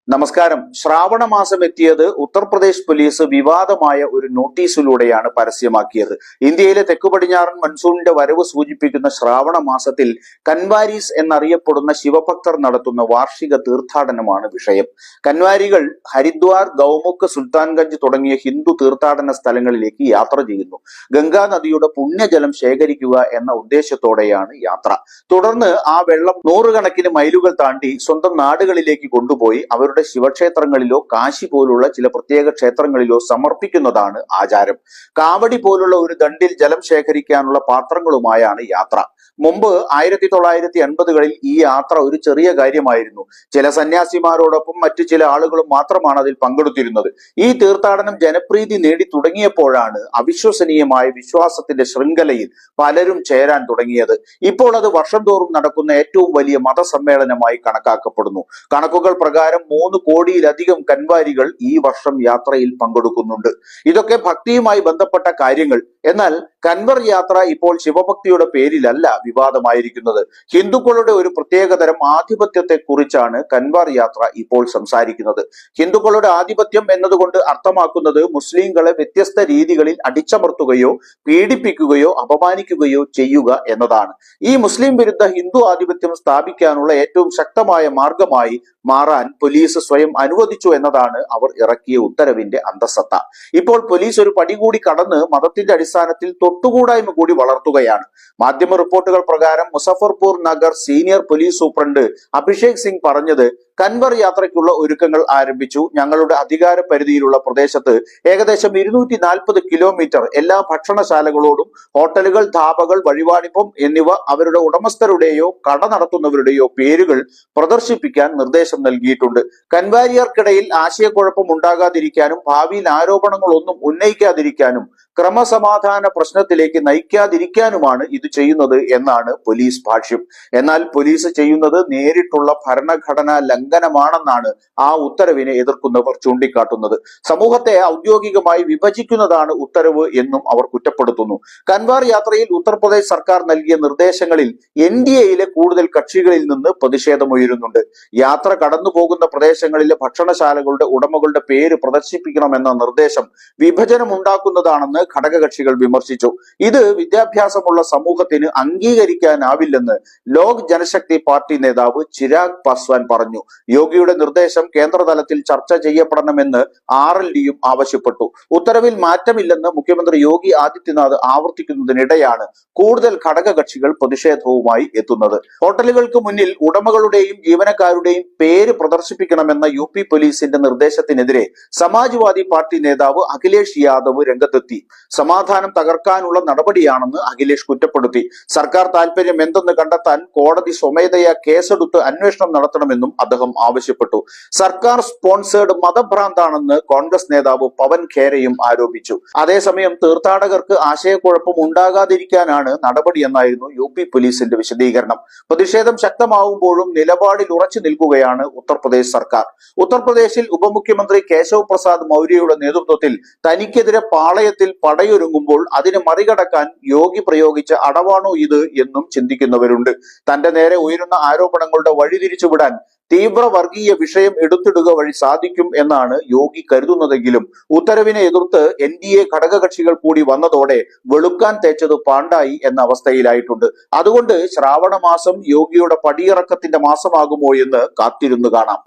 നമസ്കാരം. ശ്രാവണ മാസം എത്തിയത് ഉത്തർപ്രദേശ് പോലീസ് വിവാദമായ ഒരു നോട്ടീസിലൂടെയാണ് പരസ്യമാക്കിയത്. ഇന്ത്യയിലെ തെക്കു പടിഞ്ഞാറൻ മൺസൂണിന്റെ വരവ് സൂചിപ്പിക്കുന്ന ശ്രാവണ മാസത്തിൽ കൻവാരീസ് എന്നറിയപ്പെടുന്ന ശിവഭക്തർ നടത്തുന്ന വാർഷിക തീർത്ഥാടനമാണ് വിഷയം. കൻവാരികൾ ഹരിദ്വാർ, ഗൗമുഖ്, സുൽത്താൻഗഞ്ച് തുടങ്ങിയ ഹിന്ദു തീർത്ഥാടന സ്ഥലങ്ങളിലേക്ക് യാത്ര ചെയ്യുന്നു. ഗംഗാ നദിയുടെ പുണ്യജലം ശേഖരിക്കുക എന്ന ഉദ്ദേശത്തോടെയാണ് യാത്ര. തുടർന്ന് ആ വെള്ളം നൂറുകണക്കിന് മൈലുകൾ താണ്ടി സ്വന്തം നാടുകളിലേക്ക് കൊണ്ടുപോയി അവരുടെ ശിവക്ഷേത്രങ്ങളിലോ കാശി പോലുള്ള ചില പ്രത്യേക ക്ഷേത്രങ്ങളിലോ സമർപ്പിക്കുന്നതാണ് ആചാരം. കാവടി പോലുള്ള ഒരു ദണ്ഡിൽ ജലം ശേഖരിക്കാനുള്ള പാത്രങ്ങളുമായാണ് യാത്ര. മുമ്പ് 1980കളിൽ ഈ യാത്ര ഒരു ചെറിയ കാര്യമായിരുന്നു. ചില സന്യാസിമാരോടൊപ്പം മറ്റു ചില ആളുകളും മാത്രമാണ് അതിൽ പങ്കെടുത്തിരുന്നത്. ഈ തീർത്ഥാടനം ജനപ്രീതി നേടി തുടങ്ങിയപ്പോഴാണ് അവിശ്വസനീയമായ വിശ്വാസത്തിന്റെ ശൃംഖലയിൽ പലരും ചേരാൻ തുടങ്ങിയത്. ഇപ്പോൾ അത് വർഷം തോറും നടക്കുന്ന ഏറ്റവും വലിയ മതസമ്മേളനമായി കണക്കാക്കപ്പെടുന്നു. കണക്കുകൾ പ്രകാരം 3 കോടിയിലധികം കൻവാരികൾ ഈ വർഷം യാത്രയിൽ പങ്കെടുക്കുന്നുണ്ട്. ഇതൊക്കെ ഭക്തിയുമായി ബന്ധപ്പെട്ട കാര്യങ്ങൾ. എന്നാൽ കൻവർ യാത്ര ഇപ്പോൾ ശിവഭക്തിയുടെ പേരിലല്ല വിവാദമായിരിക്കുന്നത്. ഹിന്ദുക്കളുടെ ഒരു പ്രത്യേകതരം ആധിപത്യത്തെ കുറിച്ചാണ് കൻവാർ യാത്ര ഇപ്പോൾ സംസാരിക്കുന്നത്. ഹിന്ദുക്കളുടെ ആധിപത്യം എന്നതുകൊണ്ട് അർത്ഥമാക്കുന്നത് മുസ്ലിങ്ങളെ വ്യത്യസ്ത രീതികളിൽ അടിച്ചമർത്തുകയോ പീഡിപ്പിക്കുകയോ അപമാനിക്കുകയോ ചെയ്യുക എന്നതാണ്. ഈ മുസ്ലിം വിരുദ്ധ ഹിന്ദു ആധിപത്യം സ്ഥാപിക്കാനുള്ള ഏറ്റവും ശക്തമായ മാർഗമായി മാറാൻ പോലീസ് സ്വയം അനുവദിച്ചു എന്നതാണ് അവർ ഇറക്കിയ ഉത്തരവിന്റെ അന്തസത്ത. ഇപ്പോൾ പോലീസ് ഒരു പടി കൂടി കടന്ന് മതത്തിന്റെ അടിസ്ഥാനത്തിൽ തൊട്ടുകൂടായ്മ കൂടി വളർത്തുകയാണ്. മാധ്യമ റിപ്പോർട്ടുകൾ പ്രകാരം Muzaffarpur Nagar senior police superintendent Abhishek Singh പറഞ്ഞത്, കൻവർ യാത്രയ്ക്കുള്ള ഒരുക്കങ്ങൾ ആരംഭിച്ചു. ഞങ്ങളുടെ അധികാര പരിധിയിലുള്ള പ്രദേശത്ത് ഏകദേശം 240 കിലോമീറ്റർ എല്ലാ ഭക്ഷണശാലകളോടും ഹോട്ടലുകൾ, ധാബകൾ, വഴിവാണിപ്പം എന്നിവ അവരുടെ ഉടമസ്ഥരുടെയോ കട നടത്തുന്നവരുടെയോ പേരുകൾ പ്രദർശിപ്പിക്കാൻ നിർദ്ദേശം നൽകിയിട്ടുണ്ട്. കൻവാരിയർക്കിടയിൽ ആശയക്കുഴപ്പം ഉണ്ടാകാതിരിക്കാനും ഭാവിയിൽ ആരോപണങ്ങളൊന്നും ഉന്നയിക്കാതിരിക്കാനും ക്രമസമാധാന പ്രശ്നത്തിലേക്ക് നയിക്കാതിരിക്കാനുമാണ് ഇത് ചെയ്യുന്നത് എന്നാണ് പോലീസ് ഭാഷ്യം. എന്നാൽ പോലീസ് ചെയ്യുന്നത് നേരിട്ടുള്ള ഭരണഘടനാ ലംഘനമാണെന്നാണ് ആ ഉത്തരവിനെ എതിർക്കുന്നവർ ചൂണ്ടിക്കാട്ടുന്നത്. സമൂഹത്തെ ഔദ്യോഗികമായി വിഭജിക്കുന്നതാണ് ഉത്തരവ് എന്നും അവർ കുറ്റപ്പെടുത്തുന്നു. കൻവാർ യാത്രയിൽ ഉത്തർപ്രദേശ് സർക്കാർ നൽകിയ നിർദ്ദേശങ്ങളിൽ NDAയിലെ കൂടുതൽ കക്ഷികളിൽ നിന്ന് പ്രതിഷേധമുയരുന്നുണ്ട്. യാത്ര കടന്നു പോകുന്ന പ്രദേശങ്ങളിലെ ഭക്ഷണശാലകളുടെ ഉടമകളുടെ പേര് പ്രദർശിപ്പിക്കണമെന്ന നിർദ്ദേശം വിഭജനം ഉണ്ടാക്കുന്നതാണെന്ന് ഘടകകക്ഷികൾ വിമർശിച്ചു. ഇത് വിദ്യാഭ്യാസമുള്ള സമൂഹത്തിന് അംഗീകരിക്കാനാവില്ലെന്ന് ലോക് ജനശക്തി പാർട്ടി നേതാവ് ചിരാഗ് പാസ്വാൻ പറഞ്ഞു. യോഗിയുടെ നിർദ്ദേശം കേന്ദ്രതലത്തിൽ ചർച്ച ചെയ്യപ്പെടണമെന്ന് RLDയും ആവശ്യപ്പെട്ടു. ഉത്തരവിൽ മാറ്റമില്ലെന്ന് മുഖ്യമന്ത്രി യോഗി ആദിത്യനാഥ് ആവർത്തിക്കുന്നതിനിടെയാണ് കൂടുതൽ ഘടകകക്ഷികൾ പ്രതിഷേധവുമായി എത്തുന്നത്. ഹോട്ടലുകൾക്ക് മുന്നിൽ ഉടമകളുടെയും ജീവനക്കാരുടെയും പേര് പ്രദർശിപ്പിക്കണമെന്ന UP പോലീസിന്റെ നിർദ്ദേശത്തിനെതിരെ സമാജ്വാദി പാർട്ടി നേതാവ് അഖിലേഷ് യാദവ് രംഗത്തെത്തി. സമാധാനം തകർക്കാനുള്ള നടപടിയാണെന്ന് അഖിലേഷ് കുറ്റപ്പെടുത്തി. സർക്കാർ താൽപര്യം എന്തെന്ന് കണ്ടെത്താൻ കോടതി സ്വമേധയാ കേസെടുത്ത് അന്വേഷണം നടത്തണമെന്നും അദ്ദേഹം ആവശ്യപ്പെട്ടു. സർക്കാർ സ്പോൺസേഡ് മതഭ്രാന്താണെന്ന് കോൺഗ്രസ് നേതാവ് പവൻ ഖേരയും ആരോപിച്ചു. അതേസമയം തീർത്ഥാടകർക്ക് ആശയക്കുഴപ്പം ഉണ്ടാകാതിരിക്കാനാണ് നടപടിയെന്നായിരുന്നു UP പോലീസിന്റെ വിശദീകരണം. പ്രതിഷേധം ശക്തമാവുമ്പോഴും നിലപാടിൽ ഉറച്ചു നിൽക്കുകയാണ് ഉത്തർപ്രദേശ് സർക്കാർ. ഉത്തർപ്രദേശിൽ ഉപമുഖ്യമന്ത്രി കേശവ് പ്രസാദ് മൗര്യയുടെ നേതൃത്വത്തിൽ തനിക്കെതിരെ പാളയത്തിൽ പടയൊരുങ്ങുമ്പോൾ അതിനെ മറികടക്കാൻ യോഗി പ്രയോഗിച്ച അടവാണോ ഇത് എന്നും ചിന്തിക്കുന്നവരുണ്ട്. തന്റെ നേരെ ഉയരുന്ന ആരോപണങ്ങളുടെ വഴിതിരിച്ചുവിടാൻ തീവ്ര വർഗീയ വിഷയം എടുത്തിടുക വഴി സാധിക്കും എന്നാണ് യോഗി കരുതുന്നതെങ്കിലും ഉത്തരവിനെ എതിർത്ത് NDA ഘടകകക്ഷികൾ കൂടി വന്നതോടെ വെളുക്കാൻ തേച്ചത് പാണ്ടായി എന്ന അവസ്ഥയിലായിട്ടുണ്ട്. അതുകൊണ്ട് ശ്രാവണ മാസം യോഗിയുടെ പടിയിറക്കത്തിന്റെ മാസമാകുമോ എന്ന് കാത്തിരുന്നു കാണാം.